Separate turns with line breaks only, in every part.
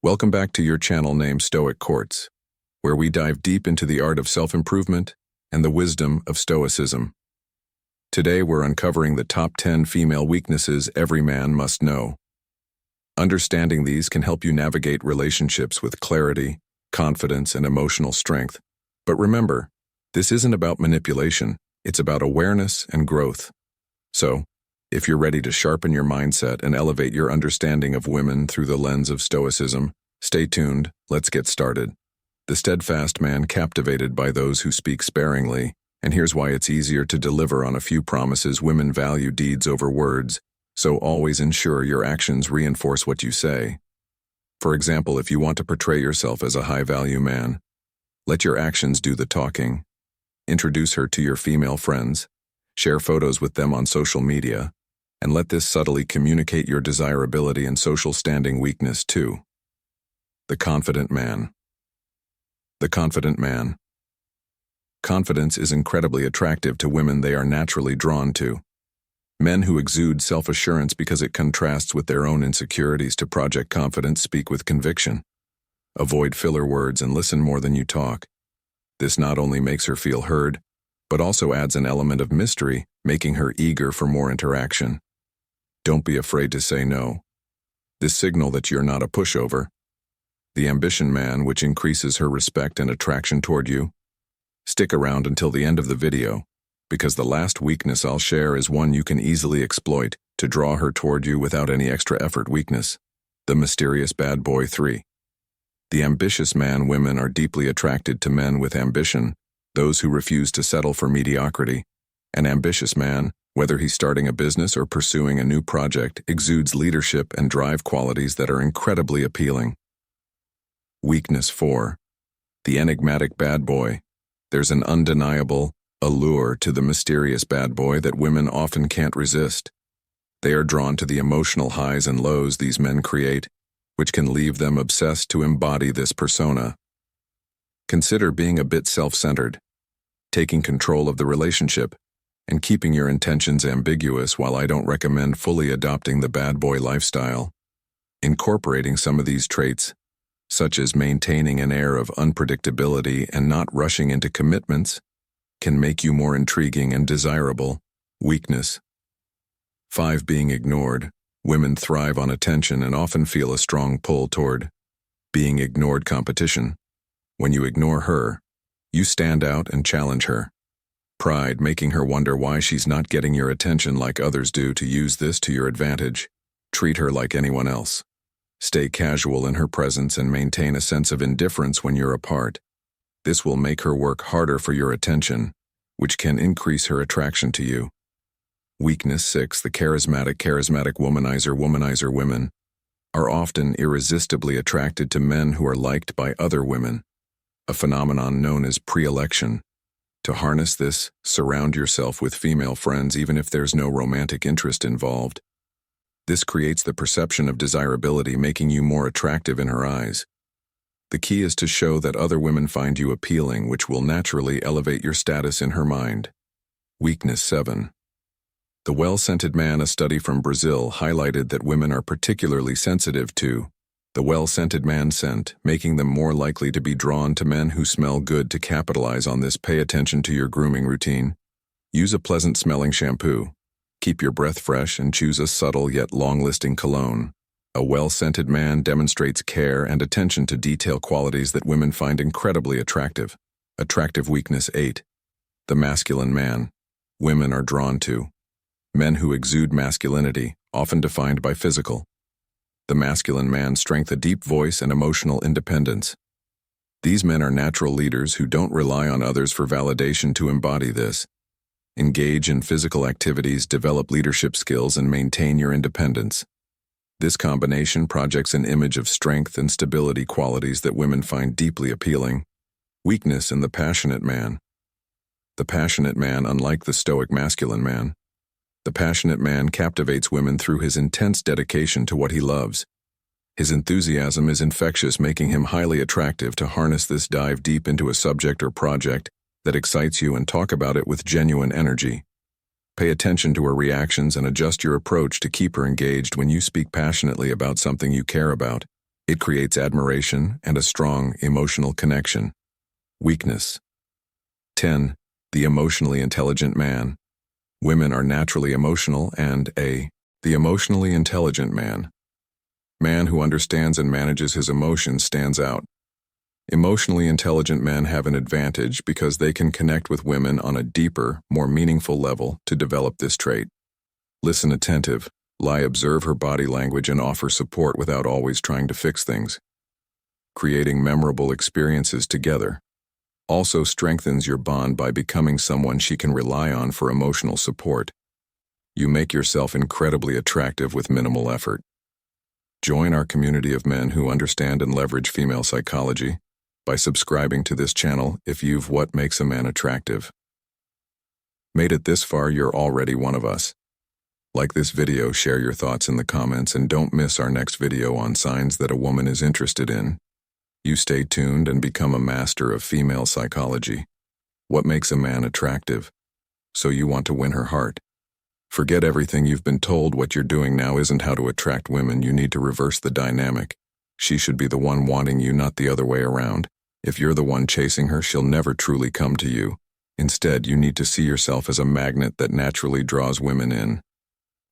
Welcome back to your channel named Stoic Courts, where we dive deep into the art of self-improvement and the wisdom of Stoicism. Today we're uncovering the top 10 female weaknesses every man must know. Understanding these can help you navigate relationships with clarity, confidence, and emotional strength. But remember, this isn't about manipulation, it's about awareness and growth. So, if you're ready to sharpen your mindset and elevate your understanding of women through the lens of Stoicism, stay tuned, let's get started. The steadfast man captivated by those who speak sparingly, and here's why it's easier to deliver on a few promises. Women value deeds over words, so always ensure your actions reinforce what you say. For example, if you want to portray yourself as a high-value man, let your actions do the talking. Introduce her to your female friends, share photos with them on social media, and let this subtly communicate your desirability and social standing. Weakness 2. The confident man. The confident man. Confidence is incredibly attractive to women. They are naturally drawn to men who exude self-assurance because it contrasts with their own insecurities. To project confidence, speak with conviction. Avoid filler words and listen more than you talk. This not only makes her feel heard, but also adds an element of mystery, making her eager for more interaction. Don't be afraid to say no. This signals that you're not a pushover. The ambition man, which increases her respect and attraction toward you. Stick around until the end of the video, because the last weakness I'll share is one you can easily exploit to draw her toward you without any extra effort. Weakness. The mysterious bad boy 3. The ambitious man. Women are deeply attracted to men with ambition, those who refuse to settle for mediocrity. An ambitious man, whether he's starting a business or pursuing a new project, exudes leadership and drive qualities that are incredibly appealing. Weakness 4. The enigmatic bad boy. There's an undeniable allure to the mysterious bad boy that women often can't resist. They are drawn to the emotional highs and lows these men create, which can leave them obsessed to embody this persona. Consider being a bit self-centered, taking control of the relationship, and keeping your intentions ambiguous. While I don't recommend fully adopting the bad boy lifestyle, incorporating some of these traits, such as maintaining an air of unpredictability and not rushing into commitments, can make you more intriguing and desirable. Weakness 5. Being ignored. Women thrive on attention and often feel a strong pull toward being ignored. Competition. When you ignore her, you stand out and challenge her. Pride, making her wonder why she's not getting your attention like others do. To use this to your advantage, treat her like anyone else. Stay casual in her presence and maintain a sense of indifference when you're apart. This will make her work harder for your attention, which can increase her attraction to you. Weakness 6. The charismatic womanizer. Womanizer women are often irresistibly attracted to men who are liked by other women, a phenomenon known as pre-election. To harness this, surround yourself with female friends even if there's no romantic interest involved. This creates the perception of desirability, making you more attractive in her eyes. The key is to show that other women find you appealing, which will naturally elevate your status in her mind. Weakness 7. The well-scented man. A study from Brazil highlighted that women are particularly sensitive to the well-scented man scent, making them more likely to be drawn to men who smell good. To capitalize on this, pay attention to your grooming routine. Use a pleasant-smelling shampoo. Keep your breath fresh and choose a subtle yet long-lasting cologne. A well-scented man demonstrates care and attention to detail, qualities that women find incredibly attractive. Attractive. Weakness 8. The masculine man. Women are drawn to men who exude masculinity, often defined by physical. The masculine man's strength, a deep voice, and emotional independence. These men are natural leaders who don't rely on others for validation. To embody this, engage in physical activities, develop leadership skills, and maintain your independence. This combination projects an image of strength and stability, qualities that women find deeply appealing. Weakness in the passionate man. The passionate man. Unlike the stoic masculine man, the passionate man captivates women through his intense dedication to what he loves. His enthusiasm is infectious, making him highly attractive. To harness this, dive deep into a subject or project that excites you and talk about it with genuine energy. Pay attention to her reactions and adjust your approach to keep her engaged. When you speak passionately about something you care about, It creates admiration and a strong emotional connection. Weakness. 10. The emotionally intelligent man. Women are naturally emotional and the emotionally intelligent man. Man who understands and manages his emotions stands out. Emotionally intelligent men have an advantage because they can connect with women on a deeper, more meaningful level to develop this trait. Listen attentive, observe her body language and offer support without always trying to fix things. Creating memorable experiences together also strengthens your bond by becoming someone she can rely on for emotional support. You make yourself incredibly attractive with minimal effort. Join our community of men who understand and leverage female psychology by subscribing to this channel if you've what makes a man attractive. Made it this far, you're already one of us. Like this video, share your thoughts in the comments, and don't miss our next video on signs that a woman is interested in. You stay tuned and become a master of female psychology. What makes a man attractive? So you want to win her heart. Forget everything you've been told. What you're doing now isn't how to attract women. You need to reverse the dynamic. She should be the one wanting you, not the other way around. If you're the one chasing her, she'll never truly come to you. Instead, you need to see yourself as a magnet that naturally draws women in.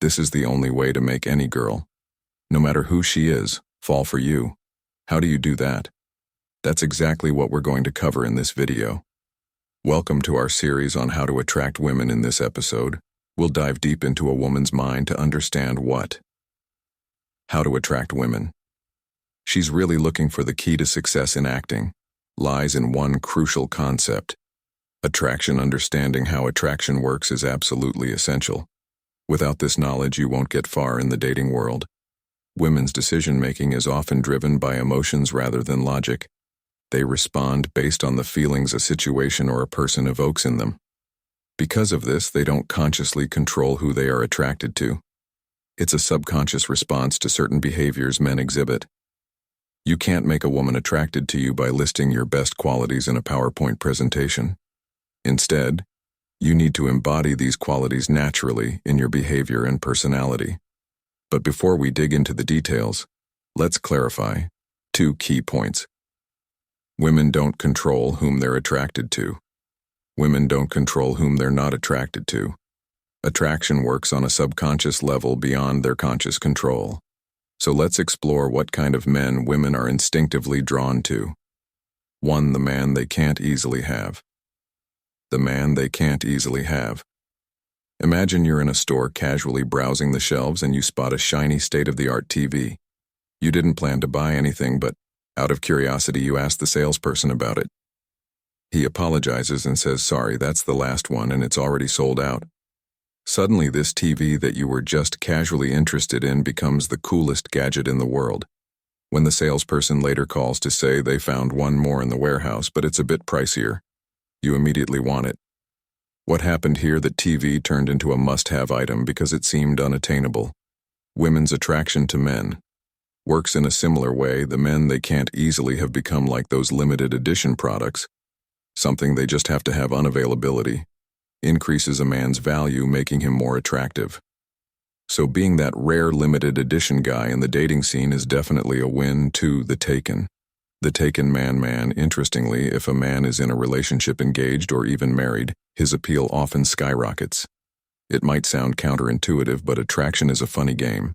This is the only way to make any girl, no matter who she is, fall for you. How do you do that? That's exactly what we're going to cover in this video. Welcome to our series on how to attract women. In this episode, we'll dive deep into a woman's mind to understand how to attract women. She's really looking for the key to success in acting. Lies in one crucial concept. Attraction. Understanding how attraction works is absolutely essential. Without this knowledge, you won't get far in the dating world. Women's decision-making is often driven by emotions rather than logic. They respond based on the feelings a situation or a person evokes in them. Because of this, they don't consciously control who they are attracted to. It's a subconscious response to certain behaviors men exhibit. You can't make a woman attracted to you by listing your best qualities in a PowerPoint presentation. Instead, you need to embody these qualities naturally in your behavior and personality. But before we dig into the details, let's clarify 2 key points. Women don't control whom they're attracted to. Women don't control whom they're not attracted to. Attraction works on a subconscious level beyond their conscious control. So let's explore what kind of men women are instinctively drawn to. 1. The man they can't easily have. The man they can't easily have. Imagine you're in a store casually browsing the shelves and you spot a shiny state-of-the-art TV. You didn't plan to buy anything, but out of curiosity you ask the salesperson about it. He apologizes and says, "Sorry, that's the last one and it's already sold out." Suddenly this TV that you were just casually interested in becomes the coolest gadget in the world. When the salesperson later calls to say they found one more in the warehouse, but it's a bit pricier, you immediately want it. What happened here? The TV turned into a must-have item because it seemed unattainable. Women's attraction to men works in a similar way. The men they can't easily have become like those limited edition products. Something they just have to have. Unavailability increases a man's value, making him more attractive. So being that rare limited edition guy in the dating scene is definitely a win. 2. The taken. The taken man. Interestingly, if a man is in a relationship, engaged, or even married, his appeal often skyrockets. It might sound counterintuitive, but attraction is a funny game.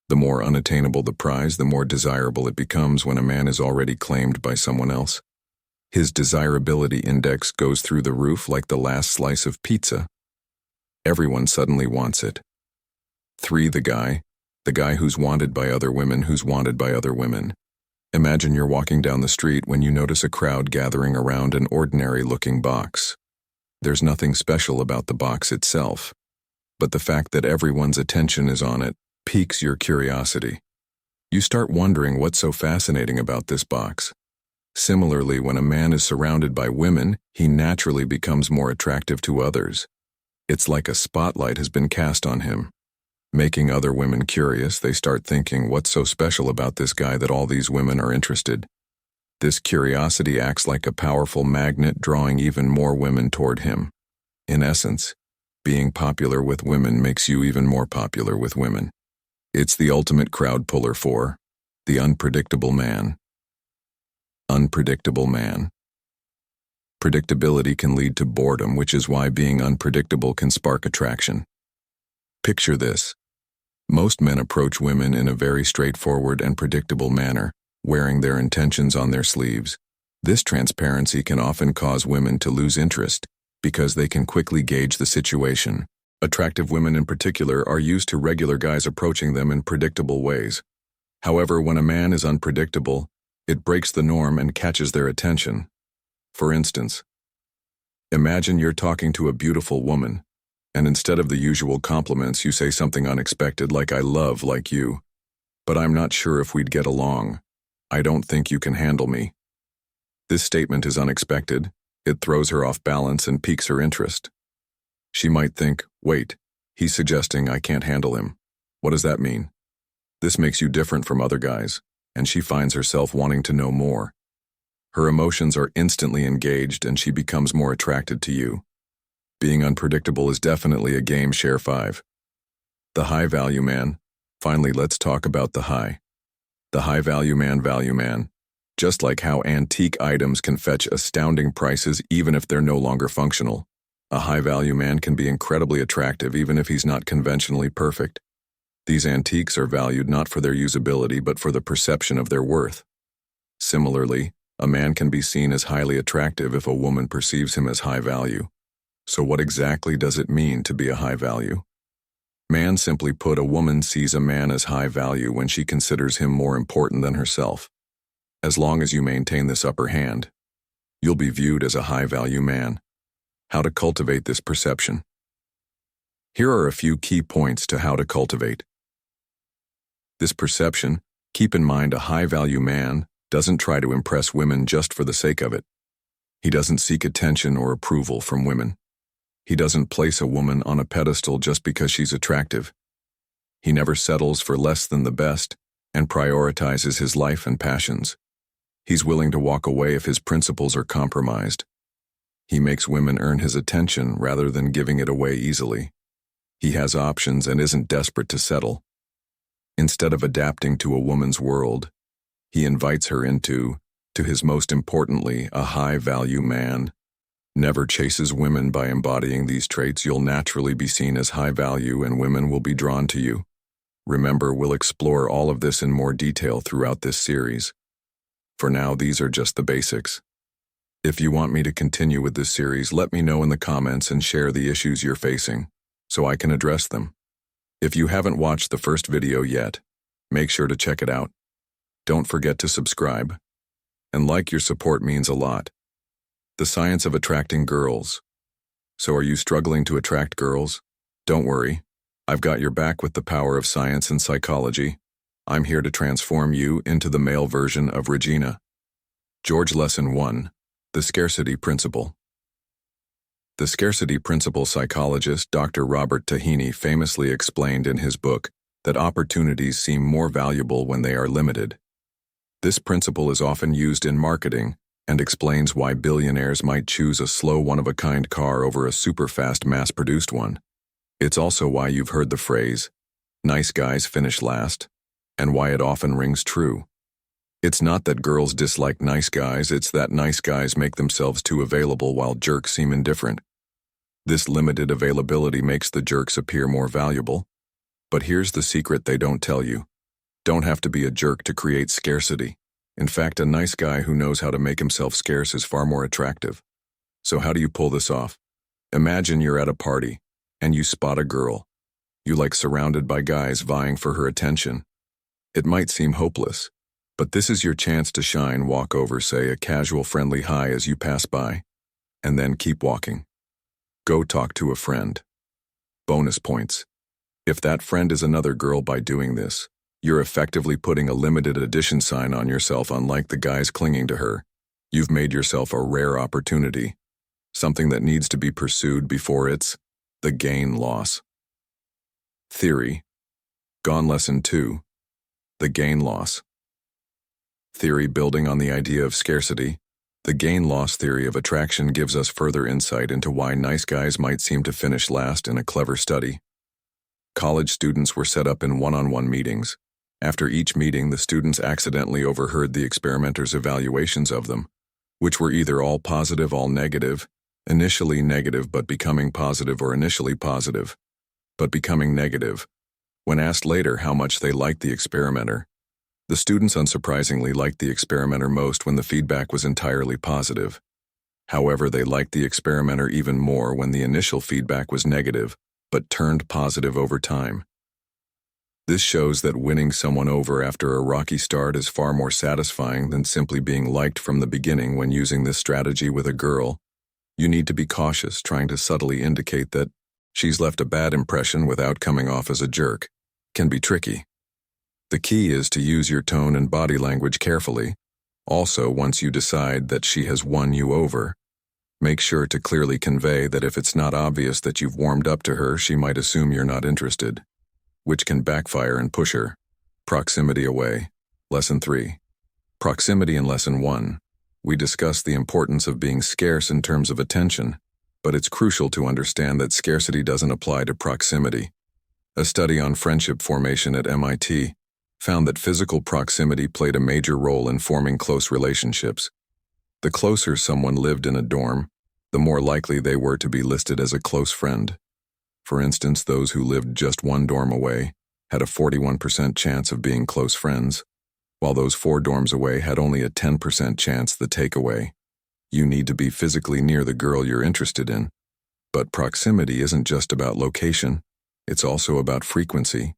The more unattainable the prize, the more desirable it becomes when a man is already claimed by someone else. His desirability index goes through the roof like the last slice of pizza. Everyone suddenly wants it. 3. The guy who's wanted by other women, who's wanted by other women. Imagine you're walking down the street when you notice a crowd gathering around an ordinary-looking box. There's nothing special about the box itself, but the fact that everyone's attention is on it piques your curiosity. You start wondering what's so fascinating about this box. Similarly, when a man is surrounded by women, he naturally becomes more attractive to others. It's like a spotlight has been cast on him. Making other women curious, they start thinking, what's so special about this guy that all these women are interested? This curiosity acts like a powerful magnet, drawing even more women toward him. In essence, being popular with women makes you even more popular with women. It's the ultimate crowd puller. 4. The unpredictable man. Unpredictable man. Predictability can lead to boredom, which is why being unpredictable can spark attraction. Picture this. Most men approach women in a very straightforward and predictable manner, wearing their intentions on their sleeves. This transparency can often cause women to lose interest because they can quickly gauge the situation. Attractive women in particular are used to regular guys approaching them in predictable ways. However, when a man is unpredictable, it breaks the norm and catches their attention. For instance, imagine you're talking to a beautiful woman, and instead of the usual compliments, you say something unexpected like "I love like you, but I'm not sure if we'd get along. I don't think you can handle me." This statement is unexpected. It throws her off balance and piques her interest. She might think, "Wait, he's suggesting I can't handle him. What does that mean?" This makes you different from other guys, and she finds herself wanting to know more. Her emotions are instantly engaged and she becomes more attracted to you. Being unpredictable is definitely a game. Share 5. The high value man. Finally, let's talk about the high. The high value man. Just like how antique items can fetch astounding prices even if they're no longer functional, a high value man can be incredibly attractive even if he's not conventionally perfect. These antiques are valued not for their usability but for the perception of their worth. Similarly, a man can be seen as highly attractive if a woman perceives him as high value. So what exactly does it mean to be a high value? Man, simply put, a woman sees a man as high value when she considers him more important than herself. As long as you maintain this upper hand, you'll be viewed as a high value man. How to cultivate this perception? Here are a few key points to how to cultivate this perception. Keep in mind, a high value man doesn't try to impress women just for the sake of it. He doesn't seek attention or approval from women. He doesn't place a woman on a pedestal just because she's attractive. He never settles for less than the best and prioritizes his life and passions. He's willing to walk away if his principles are compromised. He makes women earn his attention rather than giving it away easily. He has options and isn't desperate to settle. Instead of adapting to a woman's world, he invites her into his most importantly, a high-value man. Never chases women. By embodying these traits, you'll naturally be seen as high value and women will be drawn to you. Remember, we'll explore all of this in more detail throughout this series. For now, these are just the basics. If you want me to continue with this series, let me know in the comments and share the issues you're facing, so I can address them. If you haven't watched the first video yet, make sure to check it out. Don't forget to subscribe. And like, your support means a lot. The science of attracting girls. So are you struggling to attract girls? Don't worry. I've got your back with the power of science and psychology. I'm here to transform you into the male version of Regina. George. Lesson 1. The Scarcity Principle. The scarcity principle psychologist Dr. Robert Tahini famously explained in his book that opportunities seem more valuable when they are limited. This principle is often used in marketing and explains why billionaires might choose a slow one-of-a-kind car over a super-fast mass-produced one. It's also why you've heard the phrase, "nice guys finish last," and why it often rings true. It's not that girls dislike nice guys, it's that nice guys make themselves too available while jerks seem indifferent. This limited availability makes the jerks appear more valuable. But here's the secret they don't tell you. Don't have to be a jerk to create scarcity. In fact, a nice guy who knows how to make himself scarce is far more attractive. So how do you pull this off? Imagine you're at a party, and you spot a girl. You like surrounded by guys vying for her attention. It might seem hopeless, but this is your chance to shine. Walk over, say a casual friendly hi as you pass by, and then keep walking. Go talk to a friend. Bonus points. If that friend is another girl, by doing this, you're effectively putting a limited edition sign on yourself. Unlike the guys clinging to her, you've made yourself a rare opportunity, something that needs to be pursued before it's the gain-loss theory. Gone. Lesson 2. The gain-loss theory. Building on the idea of scarcity, the gain-loss theory of attraction gives us further insight into why nice guys might seem to finish last in a clever study. College students were set up in one-on-one meetings. After each meeting, the students accidentally overheard the experimenters' evaluations of them, which were either all positive, all negative, initially negative but becoming positive, or initially positive but becoming negative. When asked later how much they liked the experimenter, the students unsurprisingly liked the experimenter most when the feedback was entirely positive. However, they liked the experimenter even more when the initial feedback was negative, but turned positive over time. This shows that winning someone over after a rocky start is far more satisfying than simply being liked from the beginning. When using this strategy with a girl, you need to be cautious, trying to subtly indicate that she's left a bad impression without coming off as a jerk. Can be tricky. The key is to use your tone and body language carefully. Also, once you decide that she has won you over, make sure to clearly convey that if it's not obvious that you've warmed up to her, she might assume you're not interested, which can backfire and push her. Proximity away. Lesson 3. Proximity. In Lesson 1, we discussed the importance of being scarce in terms of attention, but it's crucial to understand that scarcity doesn't apply to proximity. A study on friendship formation at MIT found that physical proximity played a major role in forming close relationships. The closer someone lived in a dorm, the more likely they were to be listed as a close friend. For instance, those who lived just one dorm away had a 41% chance of being close friends, while those 4 dorms away had only a 10% chance. The takeaway: you need to be physically near the girl you're interested in. But proximity isn't just about location, it's also about frequency.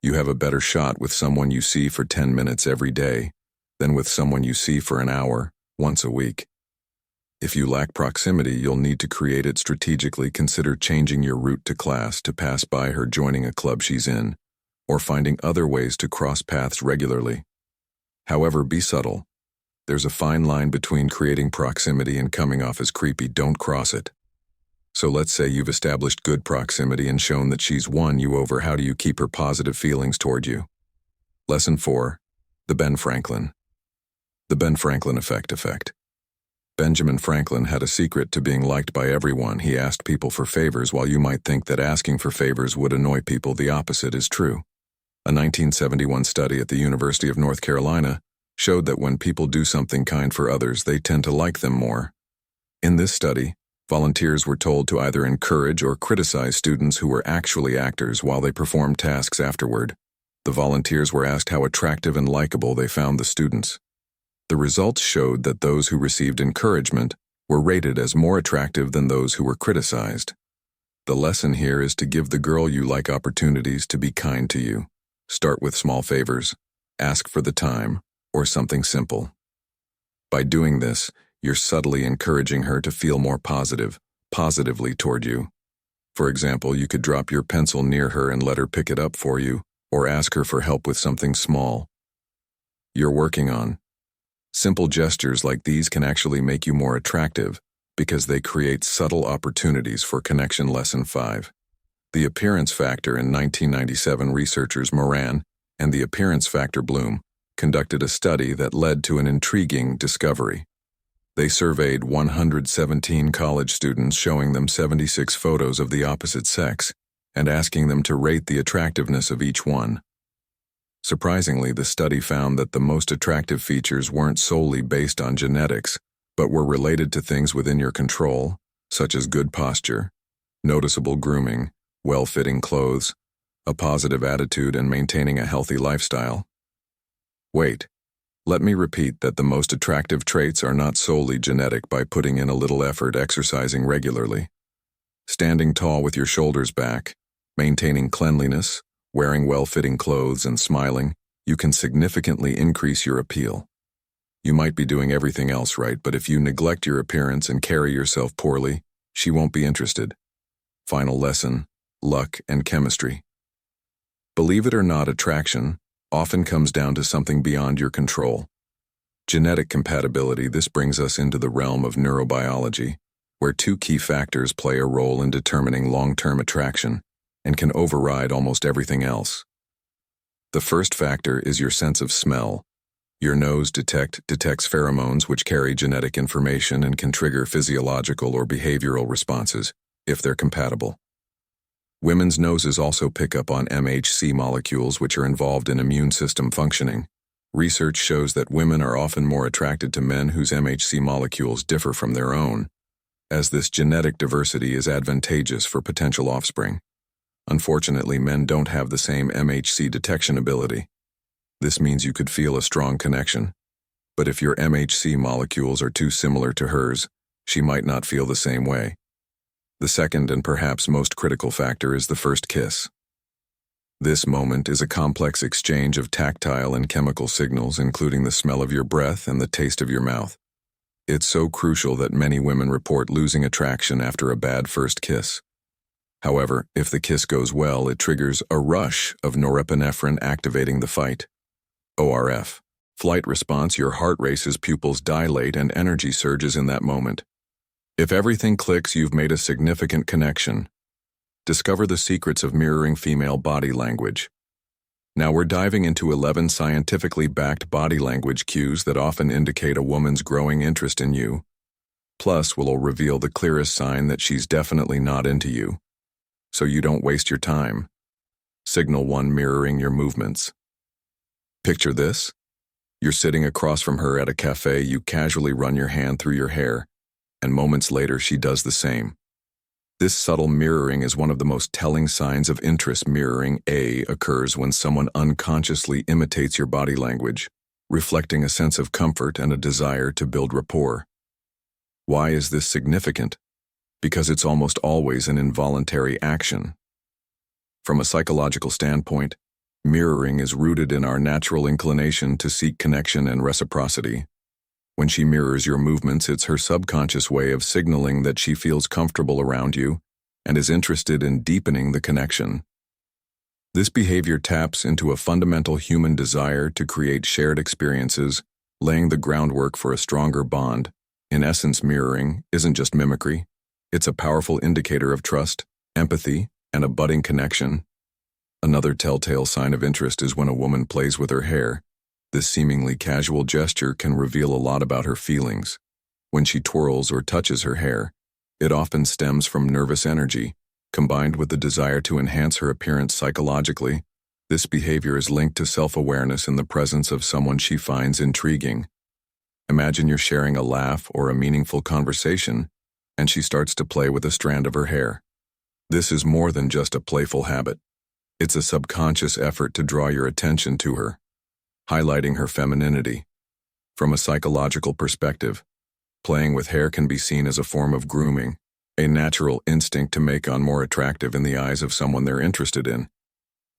You have a better shot with someone you see for 10 minutes every day than with someone you see for an hour, once a week. If you lack proximity, you'll need to create it strategically. Consider changing your route to class to pass by her, joining a club she's in, or finding other ways to cross paths regularly. However, be subtle. There's a fine line between creating proximity and coming off as creepy. Don't cross it. So let's say you've established good proximity and shown that she's won you over. How do you keep her positive feelings toward you? Lesson 4. The Ben Franklin effect. Benjamin Franklin had a secret to being liked by everyone. He asked people for favors. While you might think that asking for favors would annoy people, the opposite is true. A 1971 study at the University of North Carolina showed that when people do something kind for others, they tend to like them more. In this study, volunteers were told to either encourage or criticize students who were actually actors while they performed tasks afterward. The volunteers were asked how attractive and likable they found the students. The results showed that those who received encouragement were rated as more attractive than those who were criticized. The lesson here is to give the girl you like opportunities to be kind to you. Start with small favors, ask for the time, or something simple. By doing this, you're subtly encouraging her to feel more positively toward you. For example, you could drop your pencil near her and let her pick it up for you, or ask her for help with something small you're working on. Simple gestures like these can actually make you more attractive because they create subtle opportunities for connection. Lesson 5. The appearance factor. In 1997, researchers Moran and the appearance factor Bloom conducted a study that led to an intriguing discovery. They surveyed 117 college students, showing them 76 photos of the opposite sex and asking them to rate the attractiveness of each one. Surprisingly, the study found that the most attractive features weren't solely based on genetics, but were related to things within your control, such as good posture, noticeable grooming, well-fitting clothes, a positive attitude, and maintaining a healthy lifestyle. Wait. Let me repeat that the most attractive traits are not solely genetic. By putting in a little effort, exercising regularly, standing tall with your shoulders back, maintaining cleanliness, wearing well-fitting clothes, and smiling, you can significantly increase your appeal. You might be doing everything else right, but if you neglect your appearance and carry yourself poorly, she won't be interested. Final lesson: luck and chemistry. Believe it or not, attraction often comes down to something beyond your control. Genetic compatibility. This brings us into the realm of neurobiology, where 2 key factors play a role in determining long-term attraction and can override almost everything else. The first factor is your sense of smell. Your nose detects pheromones, which carry genetic information and can trigger physiological or behavioral responses if they're compatible. Women's noses also pick up on MHC molecules, which are involved in immune system functioning. Research shows that women are often more attracted to men whose MHC molecules differ from their own, as this genetic diversity is advantageous for potential offspring. Unfortunately, men don't have the same MHC detection ability. This means you could feel a strong connection, but if your MHC molecules are too similar to hers, she might not feel the same way. The second and perhaps most critical factor is the first kiss. This moment is a complex exchange of tactile and chemical signals, including the smell of your breath and the taste of your mouth. It's so crucial that many women report losing attraction after a bad first kiss. However, if the kiss goes well, it triggers a rush of norepinephrine activating the fight. ORF. Flight response. Your heart races, pupils dilate, and energy surges in that moment. If everything clicks, you've made a significant connection. Discover the secrets of mirroring female body language. Now we're diving into 11 scientifically backed body language cues that often indicate a woman's growing interest in you. Plus, we'll reveal the clearest sign that she's definitely not into you, so you don't waste your time. Signal 1. Mirroring your movements. Picture this. You're sitting across from her at a cafe, you casually run your hand through your hair, and moments later she does the same. This subtle mirroring is one of the most telling signs of interest. Mirroring occurs when someone unconsciously imitates your body language, reflecting a sense of comfort and a desire to build rapport. Why is this significant? Because it's almost always an involuntary action. From a psychological standpoint, mirroring is rooted in our natural inclination to seek connection and reciprocity. When she mirrors your movements, it's her subconscious way of signaling that she feels comfortable around you and is interested in deepening the connection. This behavior taps into a fundamental human desire to create shared experiences, laying the groundwork for a stronger bond. In essence, mirroring isn't just mimicry. It's a powerful indicator of trust, empathy, and a budding connection. Another telltale sign of interest is when a woman plays with her hair. This seemingly casual gesture can reveal a lot about her feelings. When she twirls or touches her hair, it often stems from nervous energy, combined with the desire to enhance her appearance psychologically. This behavior is linked to self-awareness in the presence of someone she finds intriguing. Imagine you're sharing a laugh or a meaningful conversation, and she starts to play with a strand of her hair. This is more than just a playful habit. It's a subconscious effort to draw your attention to her, highlighting her femininity. From a psychological perspective, playing with hair can be seen as a form of grooming, a natural instinct to make one more attractive in the eyes of someone they're interested in.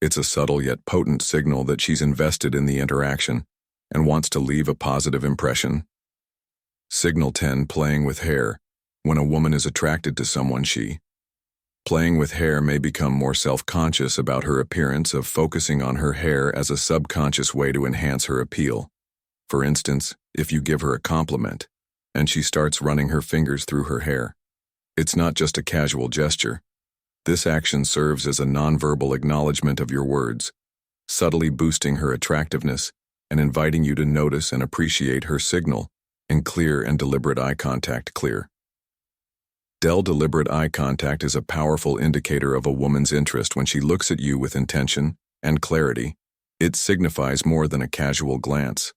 It's a subtle yet potent signal that she's invested in the interaction and wants to leave a positive impression. Signal 10. Playing with hair. When a woman is attracted to someone, playing with hair may become more self-conscious about her appearance, of focusing on her hair as a subconscious way to enhance her appeal. For instance, if you give her a compliment, and she starts running her fingers through her hair, it's not just a casual gesture. This action serves as a nonverbal acknowledgement of your words, subtly boosting her attractiveness and inviting you to notice and appreciate her signal in clear and deliberate eye contact. Deliberate eye contact is a powerful indicator of a woman's interest. When she looks at you with intention and clarity, it signifies more than a casual glance.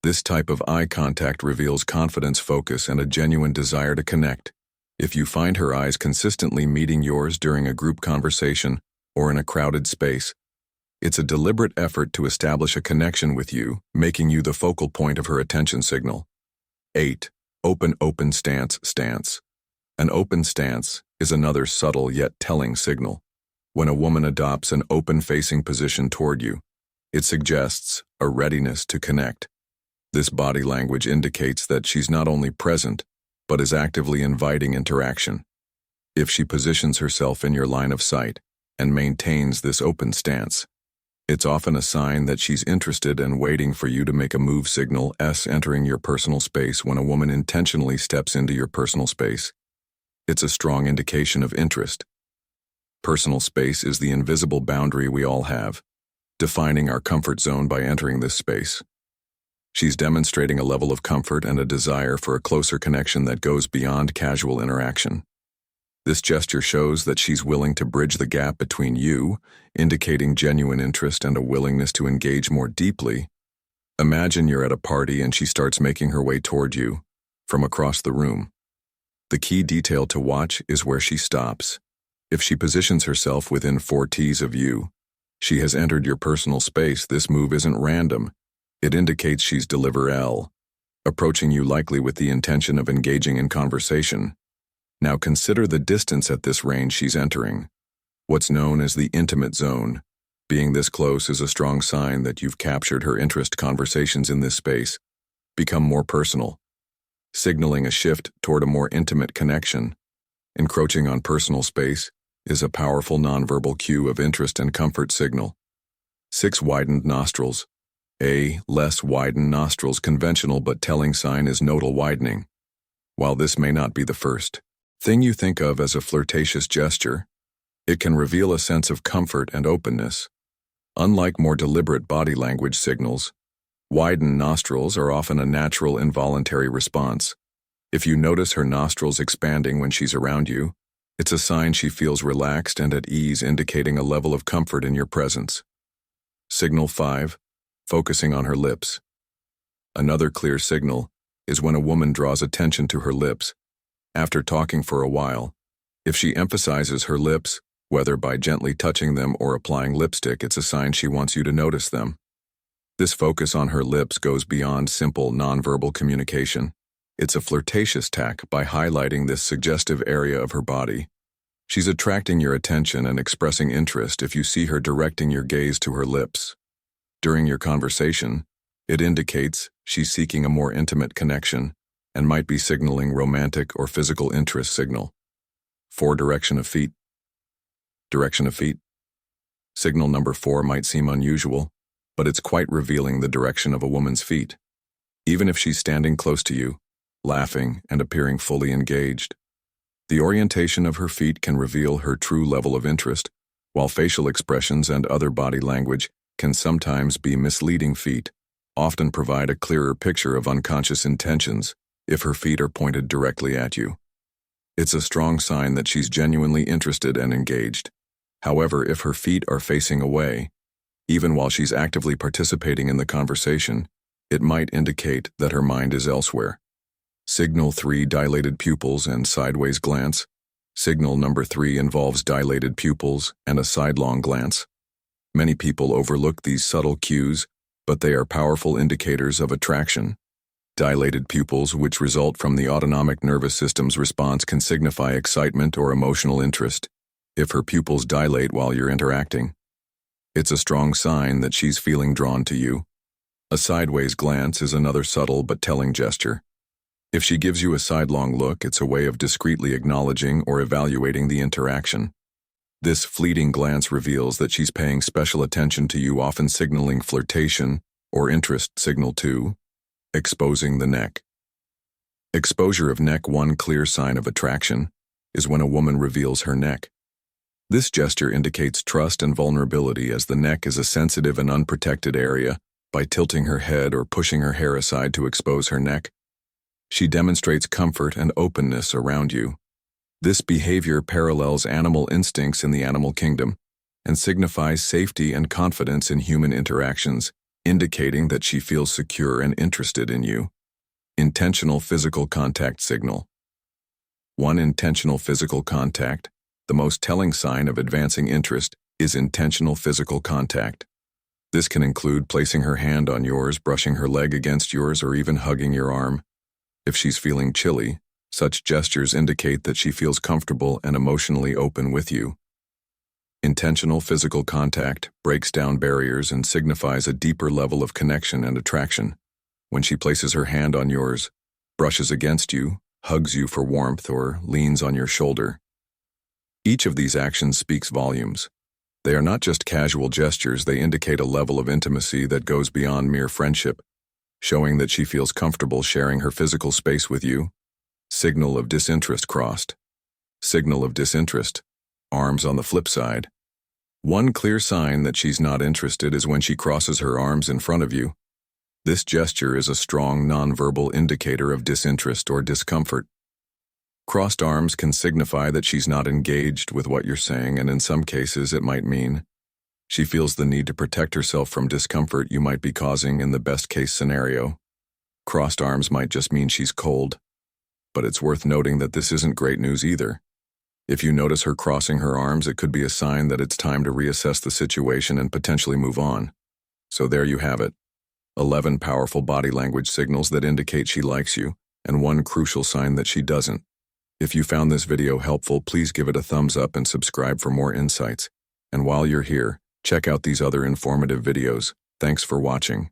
This type of eye contact reveals confidence, focus, and a genuine desire to connect. If you find her eyes consistently meeting yours during a group conversation or in a crowded space, it's a deliberate effort to establish a connection with you, making you the focal point of her attention signal. 8. Open stance. An open stance is another subtle yet telling signal. When a woman adopts an open-facing position toward you, it suggests a readiness to connect. This body language indicates that she's not only present, but is actively inviting interaction. If she positions herself in your line of sight and maintains this open stance, it's often a sign that she's interested and waiting for you to make a move. Signal S. Entering your personal space. When a woman intentionally steps into your personal space, it's a strong indication of interest. Personal space is the invisible boundary we all have, defining our comfort zone. By entering this space, she's demonstrating a level of comfort and a desire for a closer connection that goes beyond casual interaction. This gesture shows that she's willing to bridge the gap between you, indicating genuine interest and a willingness to engage more deeply. Imagine you're at a party and she starts making her way toward you from across the room. The key detail to watch is where she stops. If she positions herself within 4 T's of you, she has entered your personal space. This move isn't random. It indicates she's approaching you likely with the intention of engaging in conversation. Now consider the distance at this range she's entering. What's known as the intimate zone. Being this close is a strong sign that you've captured her interest. Conversations in this space become more personal, signaling a shift toward a more intimate connection. Encroaching on personal space is a powerful nonverbal cue of interest and comfort signal. 6 Widened nostrils. Less widened nostrils. Conventional but telling sign is nodal widening. While this may not be the first thing you think of as a flirtatious gesture, it can reveal a sense of comfort and openness. Unlike more deliberate body language signals, widened nostrils are often a natural involuntary response. If you notice her nostrils expanding when she's around you, it's a sign she feels relaxed and at ease, indicating a level of comfort in your presence. Signal 5. Focusing on her lips. Another clear signal is when a woman draws attention to her lips. After talking for a while, if she emphasizes her lips, whether by gently touching them or applying lipstick, it's a sign she wants you to notice them. This focus on her lips goes beyond simple nonverbal communication. It's a flirtatious tack by highlighting this suggestive area of her body. She's attracting your attention and expressing interest if you see her directing your gaze to her lips. During your conversation, it indicates she's seeking a more intimate connection and might be signaling romantic or physical interest. Signal 4. Direction of feet. Direction of feet. Signal number 4 might seem unusual, but it's quite revealing the direction of a woman's feet. Even if she's standing close to you, laughing and appearing fully engaged, the orientation of her feet can reveal her true level of interest, while facial expressions and other body language can sometimes be misleading. Feet often provide a clearer picture of unconscious intentions if her feet are pointed directly at you. It's a strong sign that she's genuinely interested and engaged. However, if her feet are facing away, even while she's actively participating in the conversation, it might indicate that her mind is elsewhere. Signal 3. Dilated pupils and sideways glance. Signal number 3 involves dilated pupils and a sidelong glance. Many people overlook these subtle cues, but they are powerful indicators of attraction. Dilated pupils, which result from the autonomic nervous system's response, can signify excitement or emotional interest. If her pupils dilate while you're interacting, it's a strong sign that she's feeling drawn to you. A sideways glance is another subtle but telling gesture. If she gives you a sidelong look, it's a way of discreetly acknowledging or evaluating the interaction. This fleeting glance reveals that she's paying special attention to you, often signaling flirtation or interest. Signal 2. Exposing the neck. Exposure of neck. One clear sign of attraction is when a woman reveals her neck. This gesture indicates trust and vulnerability, as the neck is a sensitive and unprotected area. By tilting her head or pushing her hair aside to expose her neck, she demonstrates comfort and openness around you. This behavior parallels animal instincts in the animal kingdom and signifies safety and confidence in human interactions, indicating that she feels secure and interested in you. Intentional physical contact signal. 1. Intentional physical contact. The most telling sign of advancing interest is intentional physical contact. This can include placing her hand on yours, brushing her leg against yours, or even hugging your arm. If she's feeling chilly, such gestures indicate that she feels comfortable and emotionally open with you. Intentional physical contact breaks down barriers and signifies a deeper level of connection and attraction. When she places her hand on yours, brushes against you, hugs you for warmth, or leans on your shoulder, each of these actions speaks volumes. They are not just casual gestures, they indicate a level of intimacy that goes beyond mere friendship, showing that she feels comfortable sharing her physical space with you. Signal of disinterest crossed. Signal of disinterest. Arms on the flip side. One clear sign that she's not interested is when she crosses her arms in front of you. This gesture is a strong nonverbal indicator of disinterest or discomfort. Crossed arms can signify that she's not engaged with what you're saying, and in some cases it might mean she feels the need to protect herself from discomfort you might be causing in the best-case scenario. Crossed arms might just mean she's cold, but it's worth noting that this isn't great news either. If you notice her crossing her arms, it could be a sign that it's time to reassess the situation and potentially move on. So there you have it. 11 powerful body language signals that indicate she likes you, and one crucial sign that she doesn't. If you found this video helpful, please give it a thumbs up and subscribe for more insights. And while you're here, check out these other informative videos. Thanks for watching.